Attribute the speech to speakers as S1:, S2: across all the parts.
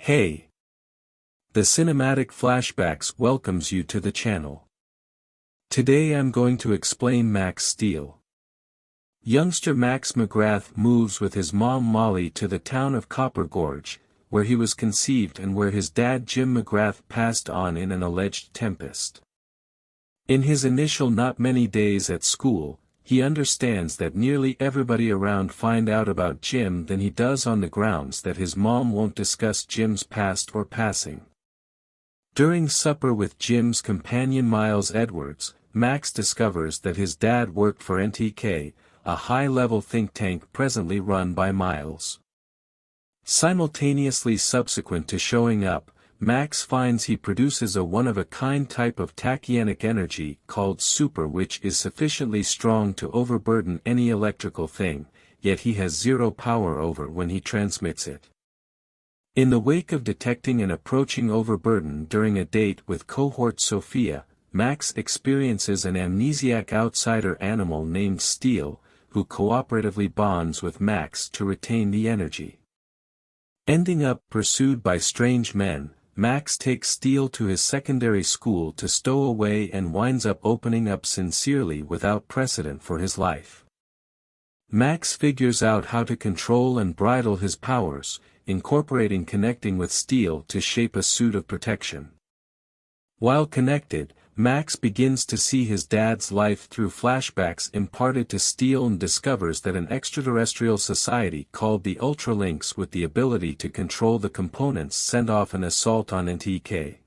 S1: Hey! The Cinematic Flashbacks welcomes you to the channel. Today I'm going to explain Max Steel. Youngster Max McGrath moves with his mom Molly to the town of Copper Gorge, where he was conceived and where his dad Jim McGrath passed on in an alleged tempest. In his initial not many days at school, he understands that nearly everybody around find out about Jim than he does on the grounds that his mom won't discuss Jim's past or passing. During supper with Jim's companion Miles Edwards, Max discovers that his dad worked for NTK, a high-level think tank presently run by Miles. Simultaneously subsequent to showing up, Max finds he produces a one-of-a-kind type of tachyonic energy called super, which is sufficiently strong to overburden any electrical thing, yet he has zero power over when he transmits it. In the wake of detecting an approaching overburden during a date with cohort Sophia, Max experiences an amnesiac outsider animal named Steel, who cooperatively bonds with Max to retain the energy. Ending up pursued by strange men, Max takes Steel to his secondary school to stow away and winds up opening up sincerely without precedent for his life. Max figures out how to control and bridle his powers, incorporating connecting with Steel to shape a suit of protection. While connected, Max begins to see his dad's life through flashbacks imparted to Steel and discovers that an extraterrestrial society called the Ultralinks with the ability to control the components send off an assault on NTK.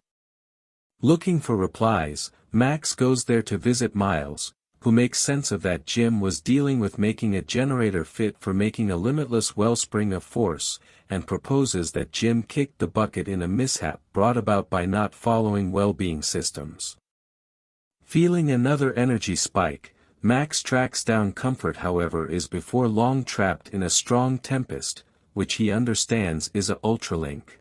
S1: Looking for replies, Max goes there to visit Miles, who makes sense of that Jim was dealing with making a generator fit for making a limitless wellspring of force, and proposes that Jim kicked the bucket in a mishap brought about by not following well-being systems. Feeling another energy spike, Max tracks down Comfort, however is before long trapped in a strong tempest, which he understands is a Ultralink.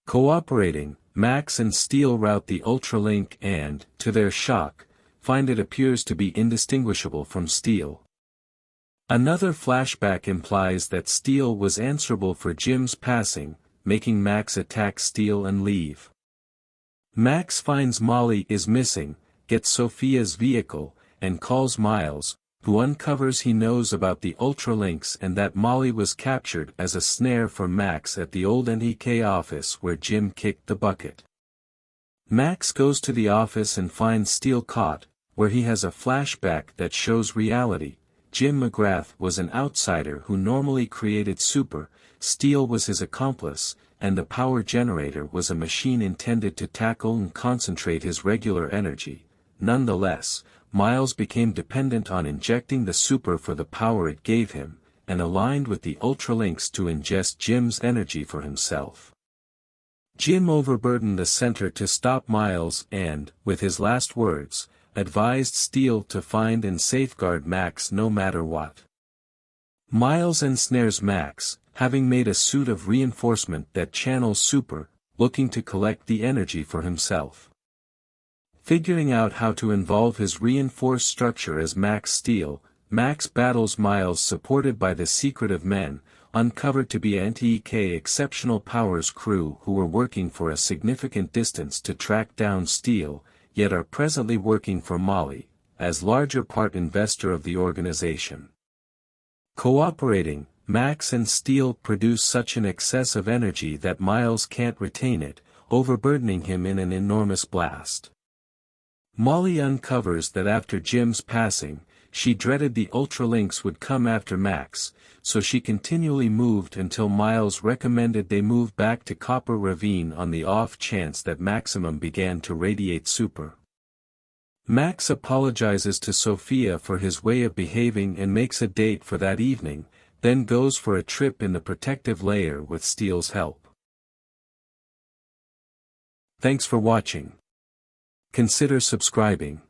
S1: Cooperating, Max and Steel rout the Ultralink and, to their shock, find it appears to be indistinguishable from Steel. Another flashback implies that Steel was answerable for Jim's passing, making Max attack Steel and leave. Max finds Molly is missing, gets Sophia's vehicle, and calls Miles, who uncovers he knows about the Ultralinks and that Molly was captured as a snare for Max at the old NTK office where Jim kicked the bucket. Max goes to the office and finds Steel caught, where he has a flashback that shows reality. Jim McGrath was an outsider who normally created super, Steel was his accomplice, and the power generator was a machine intended to tackle and concentrate his regular energy. Nonetheless, Miles became dependent on injecting the super for the power it gave him, and aligned with the Ultralinks to ingest Jim's energy for himself. Jim overburdened the center to stop Miles and, with his last words, advised Steel to find and safeguard Max no matter what. Miles ensnares Max, having made a suit of reinforcement that channels super, looking to collect the energy for himself. Figuring out how to involve his reinforced structure as Max Steel, Max battles Miles supported by the secretive men, uncovered to be NTK Exceptional Powers crew who were working for a significant distance to track down Steel, yet are presently working for Molly, as larger part investor of the organization. Cooperating, Max and Steel produce such an excess of energy that Miles can't retain it, overburdening him in an enormous blast. Molly uncovers that after Jim's passing, she dreaded the Ultralinks would come after Max, so she continually moved until Miles recommended they move back to Copper Ravine on the off chance that Maximum began to radiate super. Max apologizes to Sophia for his way of behaving and makes a date for that evening, then goes for a trip in the protective layer with Steel's help. Thanks for watching. Consider subscribing.